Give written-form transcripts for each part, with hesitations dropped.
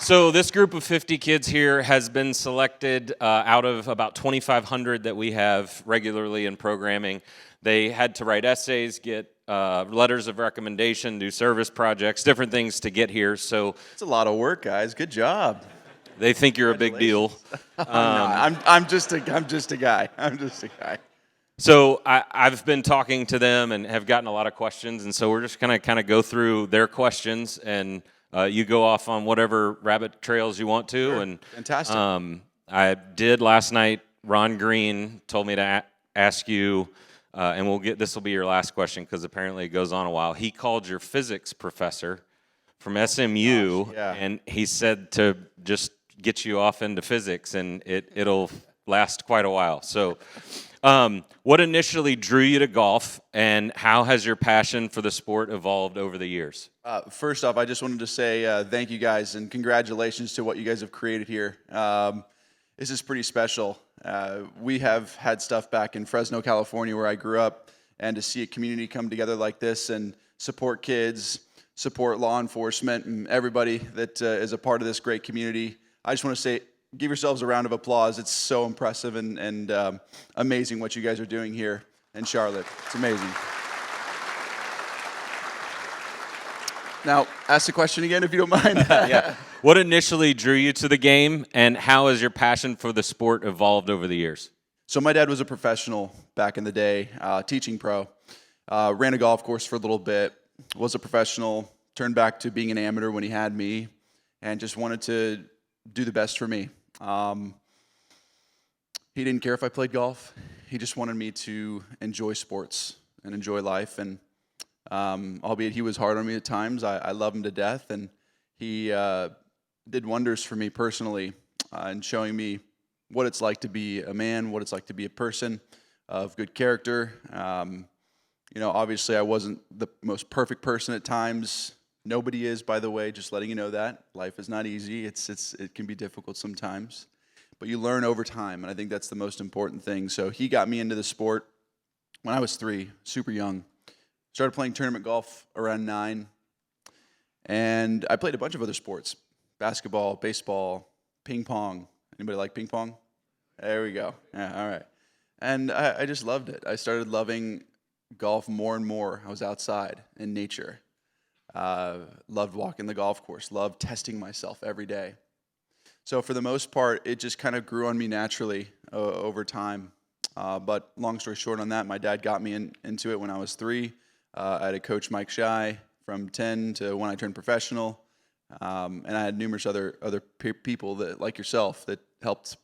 So this group of 50 kids here has been selected out of about 2,500 that we have regularly in programming. They had to write essays, get letters of recommendation, do service projects, different things to get here. So It's a lot of work, guys. Good job. they think you're a big deal. I'm just a guy. I'm just a guy. So I've been talking to them and have gotten a lot of questions, and so we're just going to kind of go through their questions, and you go off on whatever rabbit trails you want to. Sure. And Fantastic. I did last night. Ron Green told me to ask you, and this will be your last question because apparently it goes on a while. He called your physics professor from SMU, yeah. and he said to just get you off into physics, and it'll last quite a while. So. What initially drew you to golf, and how has your passion for the sport evolved over the years? First off, I just wanted to say thank you guys and congratulations to what you guys have created here. This is pretty special. We have had stuff back in Fresno, California, where I grew up, and to see a community come together like this and support kids, support law enforcement, and everybody that is a part of this great community. I just want to say, give yourselves a round of applause. It's so impressive and amazing what you guys are doing here in Charlotte. It's amazing. Now, ask the question again if you don't mind. Yeah. What initially drew you to the game, and how has your passion for the sport evolved over the years? So my dad was a professional back in the day, teaching pro. Ran a golf course for a little bit, was a professional, turned back to being an amateur when he had me, and just wanted to do the best for me. He didn't care if I played golf. He just wanted me to enjoy sports and enjoy life. And albeit he was hard on me at times, I love him to death. And he did wonders for me personally in showing me what it's like to be a man, what it's like to be a person of good character. Obviously I wasn't the most perfect person at times. Nobody is, by the way, just letting you know that. Life is not easy. It can be difficult sometimes. But you learn over time, and I think that's the most important thing. So he got me into the sport when I was 3, super young. Started playing tournament golf around 9. And I played a bunch of other sports. Basketball, baseball, ping pong. Anybody like ping pong? There we go. Yeah, all right. And I just loved it. I started loving golf more and more. I was outside in nature. Loved walking the golf course, loved testing myself every day. So for the most part, it just kind of grew on me naturally over time. But long story short on that, my dad got me into it when I was 3. I had a coach, Mike Shy, from 10 to when I turned professional. And I had numerous other people that, like yourself, that helped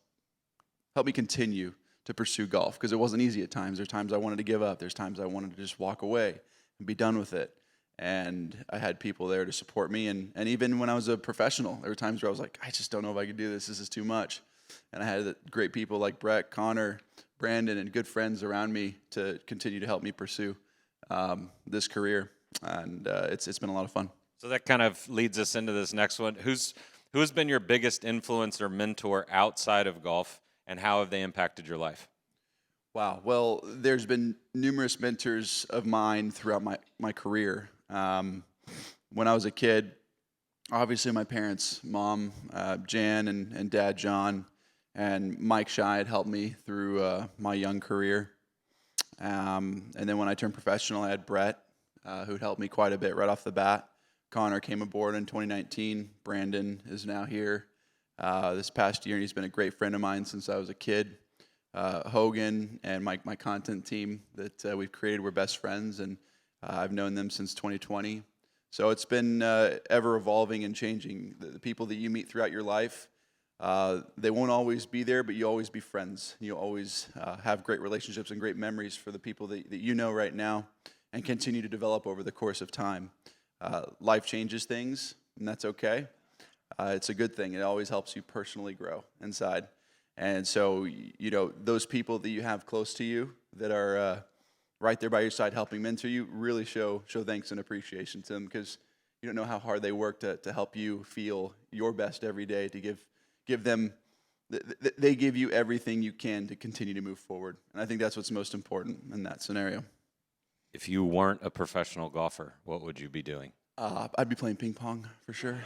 me continue to pursue golf because it wasn't easy at times. There's times I wanted to give up. There's times I wanted to just walk away and be done with it. And I had people there to support me. And even when I was a professional, there were times where I was like, I just don't know if I could do this. This is too much. And I had great people like Brett, Connor, Brandon, and good friends around me to continue to help me pursue this career. And it's been a lot of fun. So that kind of leads us into this next one. Who has been your biggest influence or mentor outside of golf, and how have they impacted your life? Wow. Well, there's been numerous mentors of mine throughout my career. When I was a kid, obviously my parents, Mom, Jan, and Dad, John, and Mike Shy had helped me through my young career. And then when I turned professional, I had Brett, who'd helped me quite a bit right off the bat. Connor came aboard in 2019. Brandon is now here this past year, and he's been a great friend of mine since I was a kid. Hogan and my content team that we've created, we're best friends, and I've known them since 2020. So it's been ever evolving and changing. The people that you meet throughout your life, they won't always be there, but you always be friends. You'll always have great relationships and great memories for the people that you know right now and continue to develop over the course of time. Life changes things, and that's okay. It's a good thing. It always helps you personally grow inside. And so, those people that you have close to you that are right there by your side helping mentor you really show thanks and appreciation to them, because you don't know how hard they work to help you feel your best every day, to give them, they give you everything you can to continue to move forward. And I think that's what's most important in that scenario. If you weren't a professional golfer, what would you be doing? I'd be playing ping pong for sure.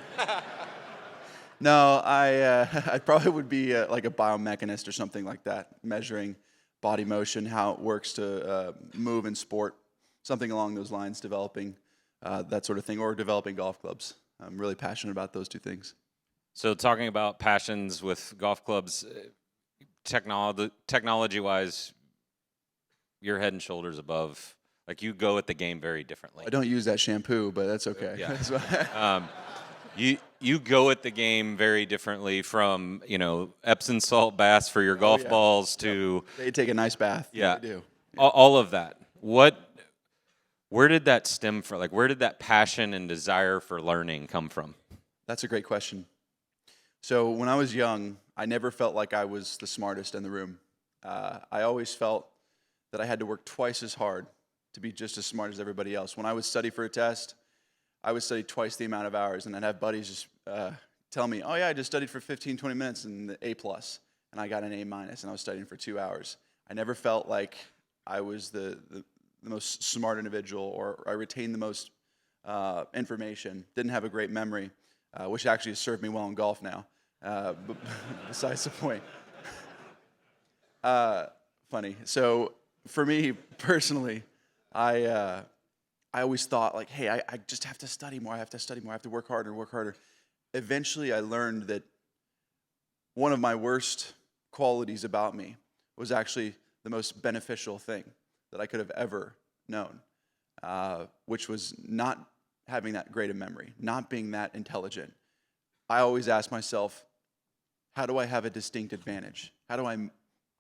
No, I probably would be like a biomechanist or something like that, measuring body motion, how it works to move in sport, something along those lines, developing that sort of thing, or developing golf clubs. I'm really passionate about those two things. So talking about passions with golf clubs, technology-wise, you're head and shoulders above. Like, you go at the game very differently. I don't use that shampoo, but that's okay. Yeah. You go at the game very differently from, Epsom salt baths for your golf balls to They take a nice bath. yeah, They do. all of that. Where did that stem from? Like, where did that passion and desire for learning come from? That's a great question. So when I was young, I never felt like I was the smartest in the room. I always felt that I had to work twice as hard to be just as smart as everybody else. When I would study for a test, I would study twice the amount of hours, and I'd have buddies just tell me, oh yeah, I just studied for 15, 20 minutes and the A+, and I got an A-, and I was studying for 2 hours. I never felt like I was the most smart individual, or I retained the most information, didn't have a great memory, which actually has served me well in golf now, but besides the point. Funny. So for me personally, I always thought like, hey, I just have to study more. I have to study more. I have to work harder and work harder. Eventually, I learned that one of my worst qualities about me was actually the most beneficial thing that I could have ever known, which was not having that great a memory, not being that intelligent. I always ask myself, how do I have a distinct advantage? How do I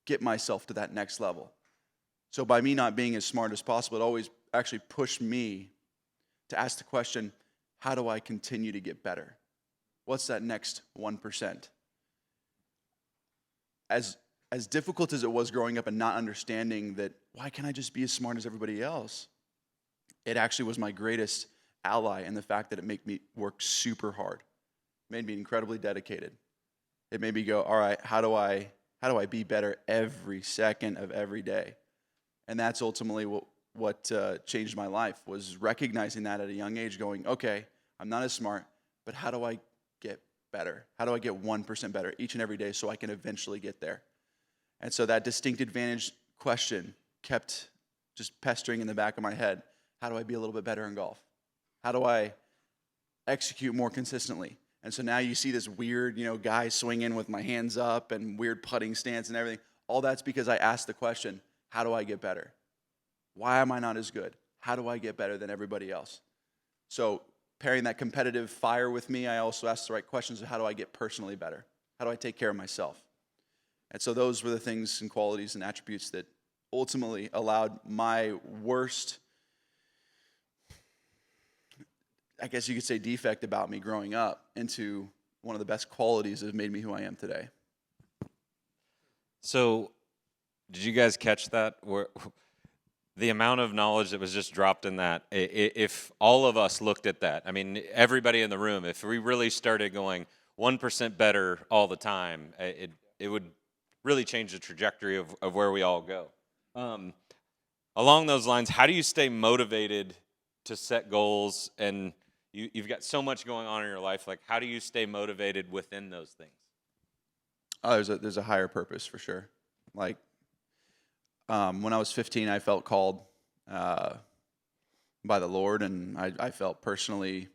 get myself to that next level? So by me not being as smart as possible, it always actually pushed me to ask the question, how do I continue to get better? What's that next 1%? As difficult as it was growing up and not understanding that, why can't I just be as smart as everybody else? It actually was my greatest ally in the fact that it made me work super hard. It made me incredibly dedicated. It made me go, all right, how do I be better every second of every day? And that's ultimately what changed my life, was recognizing that at a young age, going, okay, I'm not as smart, but how do I get better? How do I get 1% better each and every day so I can eventually get there? And so that distinct advantage question kept just pestering in the back of my head. How do I be a little bit better in golf? How do I execute more consistently? And so now you see this weird, guy swinging with my hands up and weird putting stance and everything. All that's because I asked the question, how do I get better? Why am I not as good? How do I get better than everybody else? So pairing that competitive fire with me, I also asked the right questions of how do I get personally better? How do I take care of myself? And so those were the things and qualities and attributes that ultimately allowed my worst, I guess you could say, defect about me growing up into one of the best qualities that have made me who I am today. So did you guys catch that? The amount of knowledge that was just dropped in that, if all of us looked at that, I mean, everybody in the room, if we really started going 1% better all the time, it would really change the trajectory of where we all go. Along those lines, how do you stay motivated to set goals? And you've got so much going on in your life. Like, how do you stay motivated within those things? Oh, there's a higher purpose for sure. Like, when I was 15, I felt called by the Lord, and I felt personally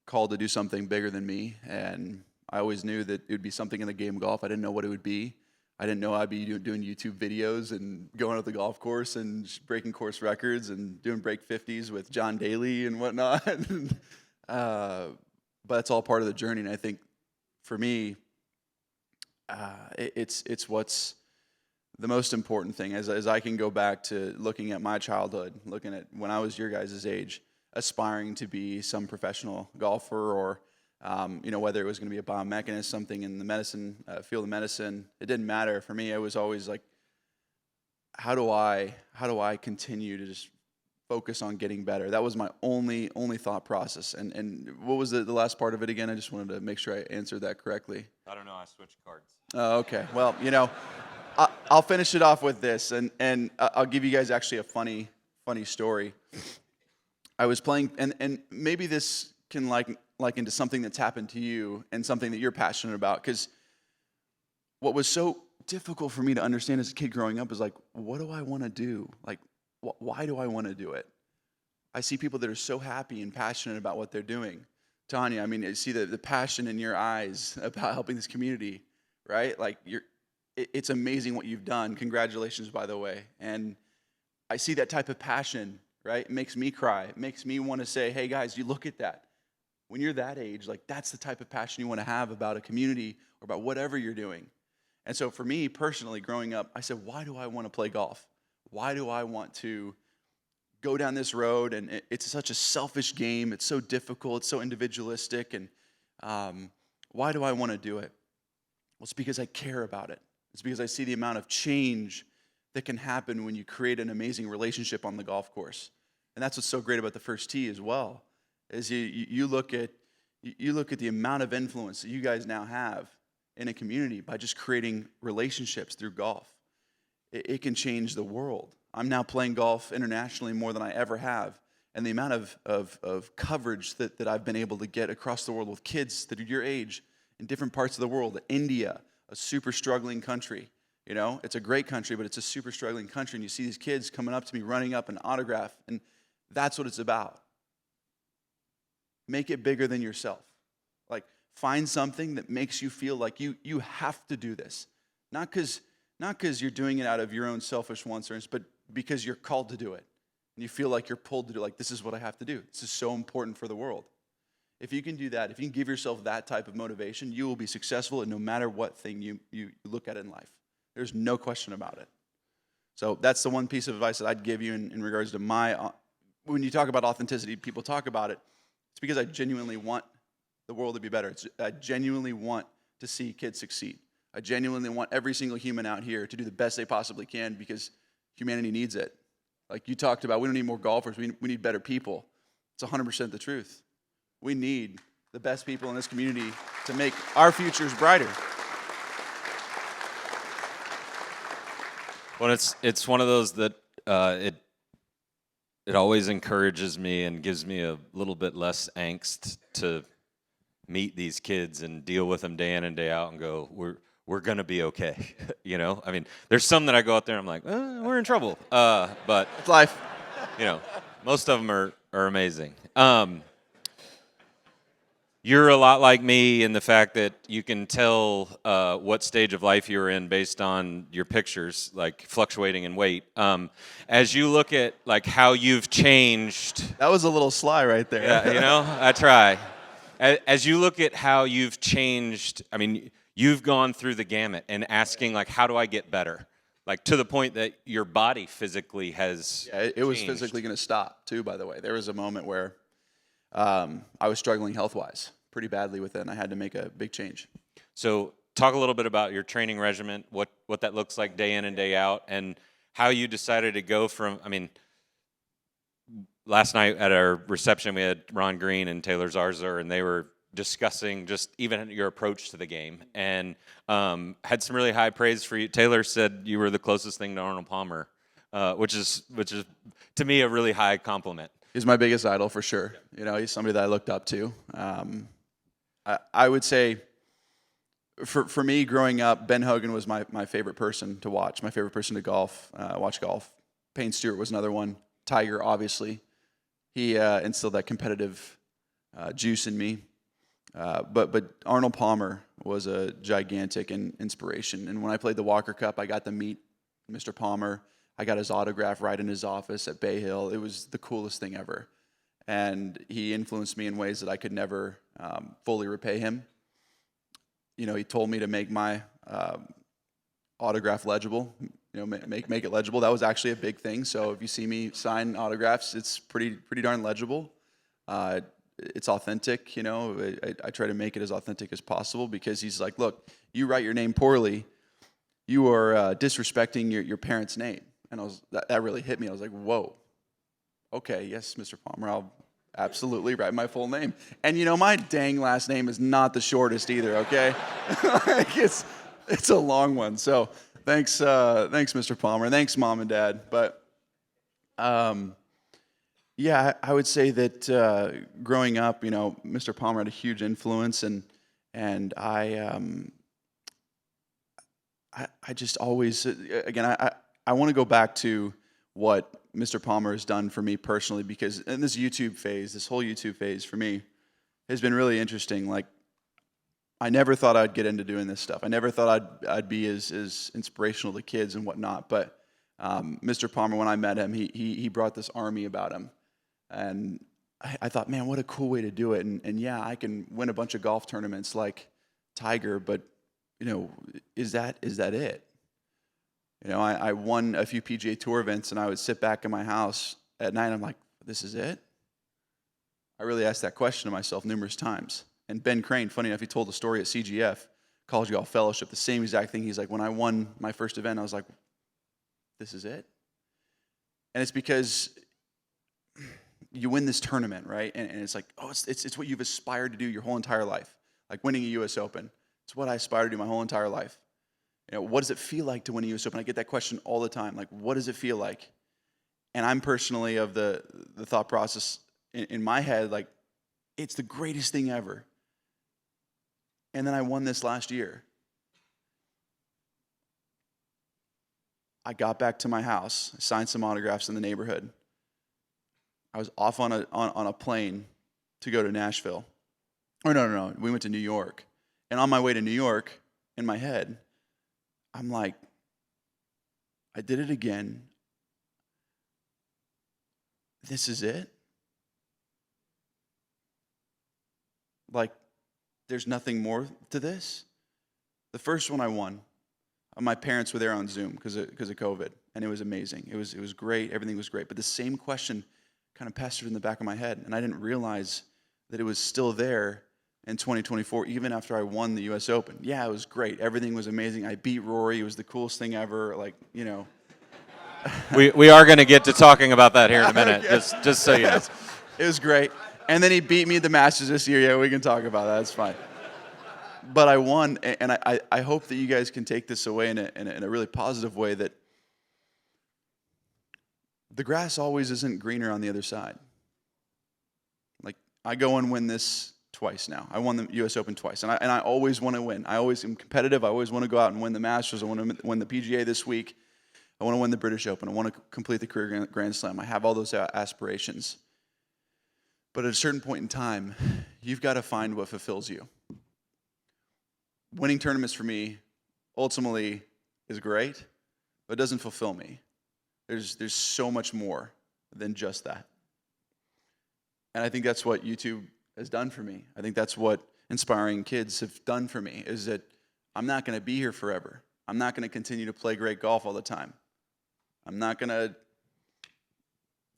called to do something bigger than me. And I always knew that it would be something in the game of golf. I didn't know what it would be. I didn't know I'd be doing YouTube videos and going out the golf course and breaking course records and doing break 50s with John Daly and whatnot. But it's all part of the journey. And I think for me, it's what's the most important thing. As I can go back to looking at my childhood, looking at when I was your guys' age, aspiring to be some professional golfer, or whether it was going to be a biomechanist, something in the medicine field of medicine, it didn't matter. For me, it was always like, how do I continue to just focus on getting better? That was my only thought process. And what was the last part of it again? I just wanted to make sure I answered that correctly. I don't know. I switched cards. Oh, okay. Well, I'll finish it off with this, and I'll give you guys actually a funny story. I was playing, and maybe this can liken to something that's happened to you and something that you're passionate about. Because what was so difficult for me to understand as a kid growing up is like, what do I want to do? Like, why do I want to do it? I see people that are so happy and passionate about what they're doing. Tanya, I mean, I see the passion in your eyes about helping this community, right? Like, it's amazing what you've done. Congratulations, by the way. And I see that type of passion, right? It makes me cry. It makes me want to say, hey, guys, you look at that. When you're that age, like, that's the type of passion you want to have about a community or about whatever you're doing. And so for me personally, growing up, I said, why do I want to play golf? Why do I want to go down this road? And it's such a selfish game. It's so difficult. It's so individualistic. And why do I want to do it? Well, it's because I care about it. It's because I see the amount of change that can happen when you create an amazing relationship on the golf course. And that's what's so great about the first tee as well, is you look at the amount of influence that you guys now have in a community by just creating relationships through golf. It can change the world. I'm now playing golf internationally more than I ever have. And the amount of coverage that I've been able to get across the world with kids that are your age in different parts of the world. India, a super struggling country. You know, it's a great country, but it's a super struggling country. And you see these kids coming up to me, running up an autograph. And that's what it's about. Make it bigger than yourself. Like, find something that makes you feel like you have to do this. Not because you're doing it out of your own selfish wants or interests, but because you're called to do it. And you feel like you're pulled to do it, like, this is what I have to do. This is so important for the world. If you can do that, if you can give yourself that type of motivation, you will be successful in no matter what thing you look at in life. There's no question about it. So that's the one piece of advice that I'd give you in regards to when you talk about authenticity, people talk about it. It's because I genuinely want the world to be better. I genuinely want to see kids succeed. I genuinely want every single human out here to do the best they possibly can because humanity needs it. Like you talked about, we don't need more golfers. We need better people. It's 100% the truth. We need the best people in this community to make our futures brighter. Well, it's one of those that it always encourages me and gives me a little bit less angst to meet these kids and deal with them day in and day out and go, we're gonna be okay. You know, I mean, there's some that I go out there and I'm like, we're in trouble. But It's life. You know, most of them are amazing. You're a lot like me in the fact that you can tell what stage of life you're in based on your pictures, like fluctuating in weight. As you look at like how you've changed. That was a little sly right there. Yeah, you know, I try. As you look at how you've changed, I mean, you've gone through the gamut and asking like, how do I get better? Like to the point that your body physically has it was physically going to stop too, by the way. There was a moment where I was struggling health-wise pretty badly with it, and I had to make a big change. So talk a little bit about your training regimen, what that looks like day in and day out, and how you decided to go from, I mean, last night at our reception we had Ron Green and Taylor Zarzour, and they were discussing just even your approach to the game, and had some really high praise for you. Taylor said you were the closest thing to Arnold Palmer, which is to me a really high compliment. He's my biggest idol for sure. You know, he's somebody that I looked up to. I would say, for me growing up, Ben Hogan was my favorite person to watch, my favorite person to watch golf. Payne Stewart was another one. Tiger, obviously. He instilled that competitive juice in me. But Arnold Palmer was a gigantic inspiration. And when I played the Walker Cup, I got to meet Mr. Palmer. I got his autograph right in his office at Bay Hill. It was the coolest thing ever. And he influenced me in ways that I could never fully repay him. You know, he told me to make my autograph legible, you know, make it legible. That was actually a big thing. So if you see me sign autographs, it's pretty darn legible. It's authentic, you know. I try to make it as authentic as possible because he's like, look, you write your name poorly, you are disrespecting your parents' name. And that really hit me. I was like, whoa. Okay, yes, Mr. Palmer, I'll absolutely write my full name. And you know, my dang last name is not the shortest either, okay? Like it's a long one. So thanks, Mr. Palmer. Thanks, Mom and Dad. But Yeah, I would say that growing up, Mr. Palmer had a huge influence, and I just always, again, I want to go back to what Mr. Palmer has done for me personally, because in this whole YouTube phase for me has been really interesting. Like, I never thought I'd get into doing this stuff. I never thought I'd be as inspirational to kids and whatnot. But Mr. Palmer, when I met him, he brought this army about him, and I thought, man, what a cool way to do it. And yeah, I can win a bunch of golf tournaments like Tiger, but is that it? I won a few PGA Tour events, and I would sit back in my house at night. I'm like, this is it? I really asked that question to myself numerous times. And Ben Crane, funny enough, he told the story at CGF, College Golf Fellowship, the same exact thing. He's like, when I won my first event, I was like, this is it? And it's because you win this tournament, right? And it's like, oh, it's what you've aspired to do your whole entire life. Like winning a U.S. Open. It's what I aspire to do my whole entire life. What does it feel like to win a U.S. Open? I get that question all the time. Like, what does it feel like? And I'm personally of the thought process in my head, like, it's the greatest thing ever. And then I won this last year. I got back to my house, I signed some autographs in the neighborhood. I was off on a plane to go to Nashville. Or no, we went to New York. And on my way to New York, in my head, I'm like, I did it again. This is it? Like, there's nothing more to this? The first one I won, my parents were there on Zoom because of COVID, and it was amazing. It was great. Everything was great. But the same question kind of pestered in the back of my head, and I didn't realize that it was still there in 2024, even after I won the U.S. Open. Yeah, it was great. Everything was amazing. I beat Rory. It was the coolest thing ever. Like, We are going to get to talking about that here in a minute, just so you know. It was great. And then he beat me at the Masters this year. Yeah, we can talk about that. It's fine. But I won, and I hope that you guys can take this away in a really positive way, that the grass always isn't greener on the other side. Like, I go and win this twice now. I won the U.S. Open twice, and I always want to win. I always am competitive. I always want to go out and win the Masters. I want to win the PGA this week. I want to win the British Open. I want to complete the career Grand Slam. I have all those aspirations. But at a certain point in time, you've got to find what fulfills you. Winning tournaments for me ultimately is great, but it doesn't fulfill me. There's so much more than just that. And I think that's what YouTube has done for me. I think that's what inspiring kids have done for me, is that I'm not going to be here forever. I'm not going to continue to play great golf all the time. I'm not going to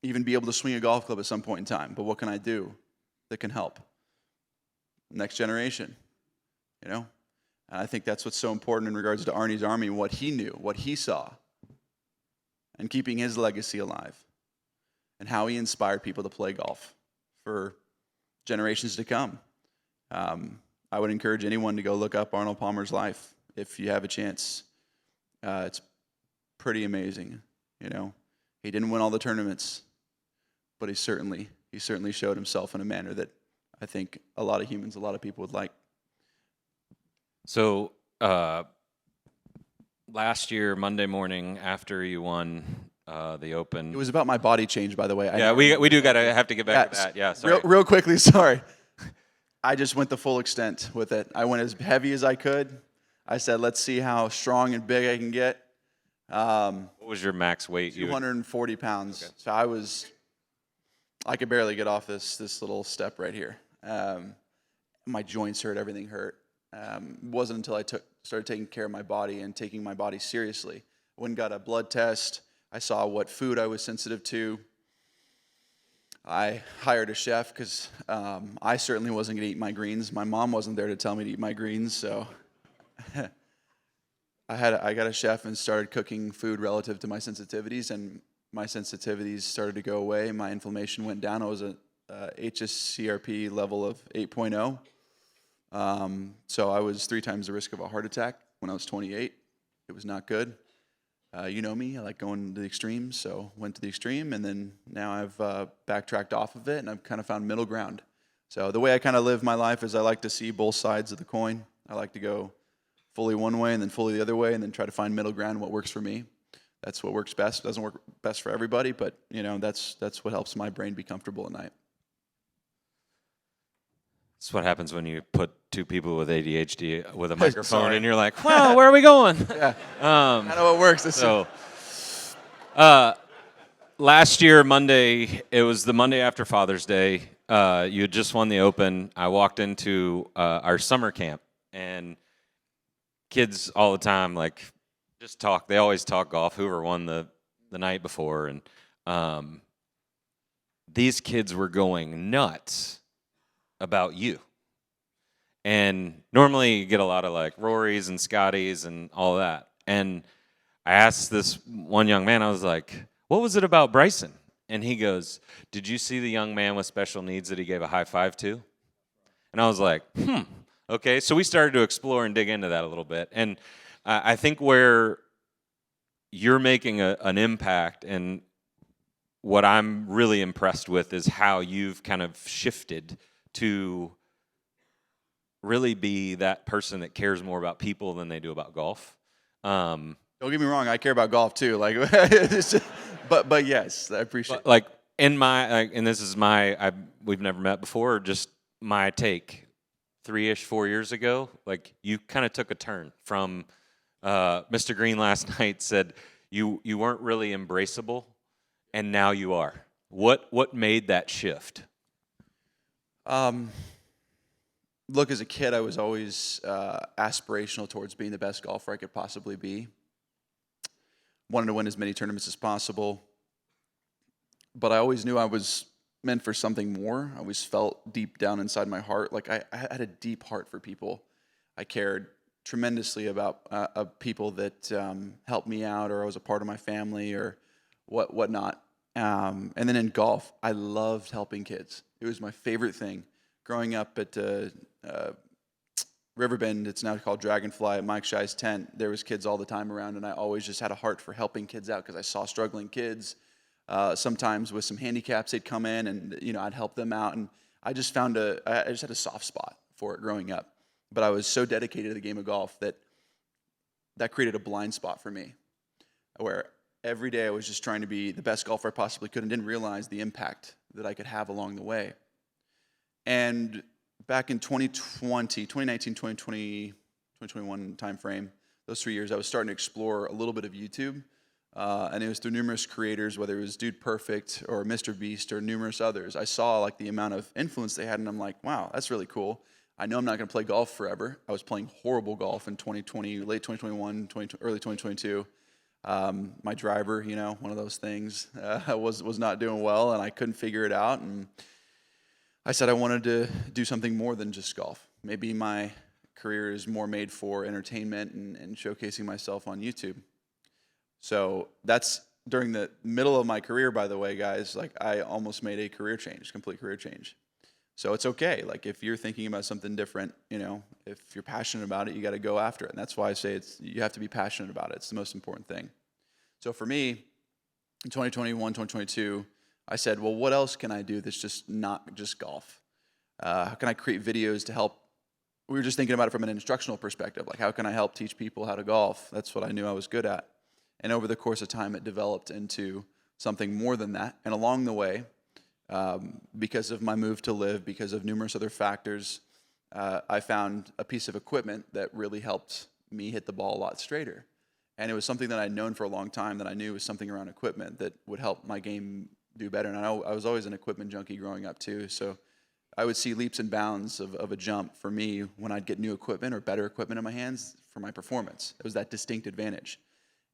even be able to swing a golf club at some point in time. But what can I do that can help? Next generation, And I think that's what's so important in regards to Arnie's Army, what he knew, what he saw, and keeping his legacy alive, and how he inspired people to play golf for generations to come. I would encourage anyone to go look up Arnold Palmer's life if you have a chance. It's pretty amazing, He didn't win all the tournaments, but he certainly showed himself in a manner that I think a lot of people would like. So last year, Monday morning, after you won the Open, It was about my body change, by the way. Yeah, we do have to get back to that. Yeah, sorry. Real quickly, sorry. I just went the full extent with it. I went as heavy as I could. I said, let's see how strong and big I can get. What was your max weight? 240 pounds. Okay. So I could barely get off this little step right here. My joints hurt, everything hurt. It wasn't until I started taking care of my body and taking my body seriously. I went and got a blood test. I saw what food I was sensitive to. I hired a chef because I certainly wasn't going to eat my greens. My mom wasn't there to tell me to eat my greens, so I got a chef and started cooking food relative to my sensitivities, and my sensitivities started to go away. My inflammation went down. I was at HSCRP level of 8.0. So I was 3 times the risk of a heart attack when I was 28. It was not good. You know me, I like going to the extremes, so went to the extreme, and then now I've backtracked off of it, and I've kind of found middle ground. So the way I kind of live my life is I like to see both sides of the coin. I like to go fully one way and then fully the other way, and then try to find middle ground, what works for me. That's what works best. It doesn't work best for everybody, but that's what helps my brain be comfortable at night. That's what happens when you put two people with ADHD with a microphone, Sorry. and you're like, "Well, where are we going?" Yeah, I know what works. So, last year, Monday, it was the Monday after Father's Day. You had just won the Open. I walked into our summer camp, and kids all the time, like, just talk. They always talk golf, whoever won the night before. And these kids were going nuts about you. And normally you get a lot of, like, Rorys and Scotties and all that. And I asked this one young man, I was like, what was it about Bryson? And he goes, did you see the young man with special needs that he gave a high five to? And I was like, okay. So we started to explore and dig into that a little bit. And I think where you're making an impact, and what I'm really impressed with is how you've kind of shifted to really be that person that cares more about people than they do about golf. Don't get me wrong, I care about golf too. Like, but yes, I appreciate it. Like, in my, and this is we've never met before, just my take. 4 years ago, like, you kind of took a turn from Mr. Green last night said you weren't really embraceable, and now you are. What made that shift? Look, as a kid, I was always aspirational towards being the best golfer I could possibly be. Wanted to win as many tournaments as possible, but I always knew I was meant for something more. I always felt deep down inside my heart, like I had a deep heart for people. I cared tremendously about people that helped me out, or I was a part of my family, or whatnot. And then in golf, I loved helping kids. It was my favorite thing. Growing up at Riverbend, it's now called Dragonfly, at Mike Shy's tent, there was kids all the time around, and I always just had a heart for helping kids out because I saw struggling kids. Sometimes with some handicaps, they'd come in, and I'd help them out, and I just found I just had a soft spot for it growing up. But I was so dedicated to the game of golf that created a blind spot for me, where every day I was just trying to be the best golfer I possibly could, and didn't realize the impact that I could have along the way. And back in 2019, 2020, 2021 timeframe, those 3 years, I was starting to explore a little bit of YouTube. And it was through numerous creators, whether it was Dude Perfect or Mr. Beast or numerous others. I saw, like, the amount of influence they had, and I'm like, wow, that's really cool. I know I'm not going to play golf forever. I was playing horrible golf in 2020, late 2021, early 2022. My driver, one of those things, was not doing well, and I couldn't figure it out. And I said I wanted to do something more than just golf. Maybe my career is more made for entertainment and showcasing myself on YouTube. So that's during the middle of my career, by the way, guys. Like, I almost made a complete career change. So it's okay. Like, if you're thinking about something different, if you're passionate about it, you got to go after it. And that's why I say you have to be passionate about it. It's the most important thing. So for me, in 2021, 2022, I said, well, what else can I do that's just not just golf? How can I create videos to help? We were just thinking about it from an instructional perspective. Like, how can I help teach people how to golf? That's what I knew I was good at. And over the course of time, it developed into something more than that. And along the way, because of my move to live, because of numerous other factors, I found a piece of equipment that really helped me hit the ball a lot straighter. And it was something that I'd known for a long time, that I knew was something around equipment that would help my game do better. And I was always an equipment junkie growing up too. So I would see leaps and bounds of a jump for me when I'd get new equipment or better equipment in my hands for my performance. It was that distinct advantage.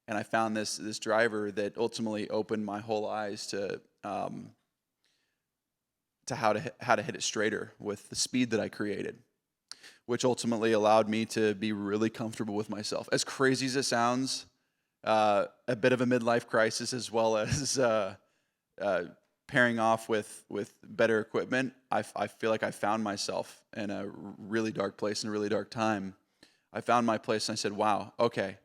And I found this driver that ultimately opened my whole eyes to how to hit it straighter with the speed that I created, which ultimately allowed me to be really comfortable with myself. As crazy as it sounds, a bit of a midlife crisis, as well as pairing off with better equipment, I feel like I found myself in a really dark place, in a really dark time. I found my place, and I said, wow, okay,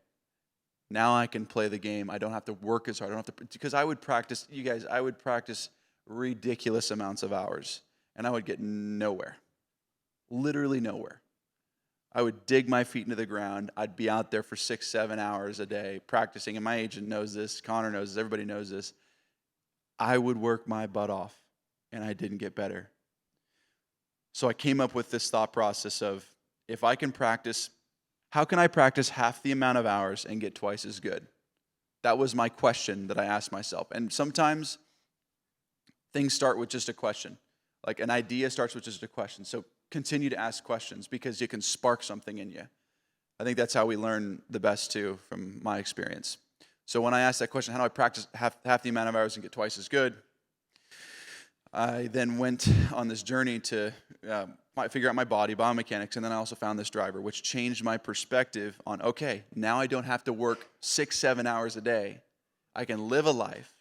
Now I can play the game. I don't have to work as hard. I don't have to, because I would practice, you guys, I would practice ridiculous amounts of hours, and I would get nowhere. Literally nowhere. I would dig my feet into the ground. I'd be out there for 6-7 hours a day practicing, and my agent knows this. Connor knows this. Everybody knows this. I would work my butt off, and I didn't get better. So I came up with this thought process of, if I can practice, how can I practice half the amount of hours and get twice as good? That was my question that I asked myself. And sometimes things start with just a question. Like an idea starts with just a question. So continue to ask questions because you can spark something in you. I think that's how we learn the best too, from my experience. So when I asked that question, how do I practice half the amount of hours and get twice as good? I then went on this journey to figure out my body, biomechanics, and then I also found this driver, which changed my perspective on, okay, now I don't have to work 6-7 hours a day. I can live a life,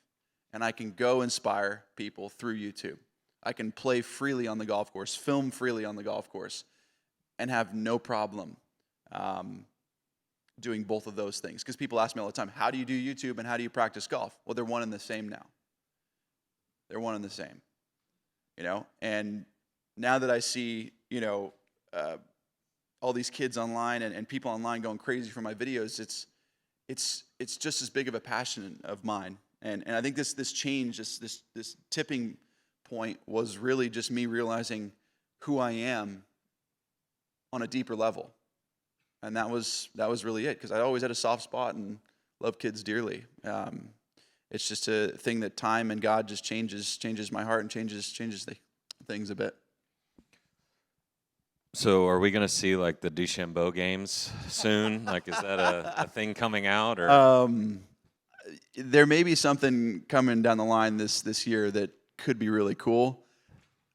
and I can go inspire people through YouTube. I can play freely on the golf course, film freely on the golf course, and have no problem doing both of those things. Because people ask me all the time, how do you do YouTube and how do you practice golf? Well, they're one and the same now. They're one and the same. And now that I see, all these kids online and people online going crazy for my videos, it's just as big of a passion of mine. And I think this change, this tipping point was really just me realizing who I am on a deeper level. And that was really it, because I always had a soft spot and love kids dearly. It's just a thing that time and God just changes my heart and changes the things a bit. So are we going to see like the DeChambeau games soon? Like, is that a thing coming out? Or there may be something coming down the line this year that could be really cool.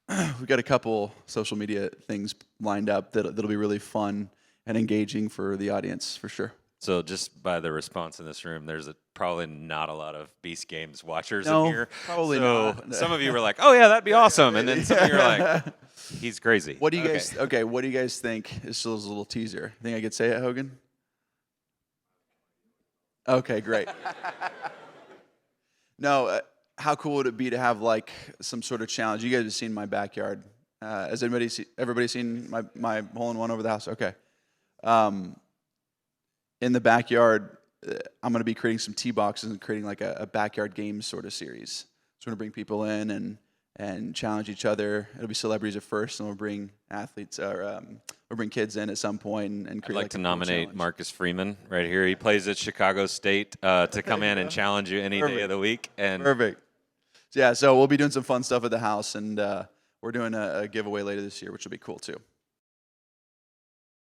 We've got a couple social media things lined up that'll be really fun and engaging for the audience, for sure. So just by the response in this room, there's probably not a lot of Beast Games watchers No, in here. probably so not. Some of you were like, "Oh yeah, that'd be awesome," and then some of you were like, "He's crazy." What do you guys? Okay, what do you guys think? This is a little teaser. Think I could say it, Hogan? Okay, great. No, how cool would it be to have like some sort of challenge? You guys have seen my backyard. Has everybody seen my hole-in-one over the house? Okay. In the backyard, I'm going to be creating some tee boxes and creating like a backyard games sort of series. So we're going to bring people in and challenge each other. It'll be celebrities at first, and we'll bring athletes or we'll bring kids in at some point and create. I'd like to nominate Marcus Freeman right here. He plays at Chicago State to come in and challenge you any day of the week. And perfect. Yeah, so we'll be doing some fun stuff at the house, and we're doing a giveaway later this year, which will be cool too.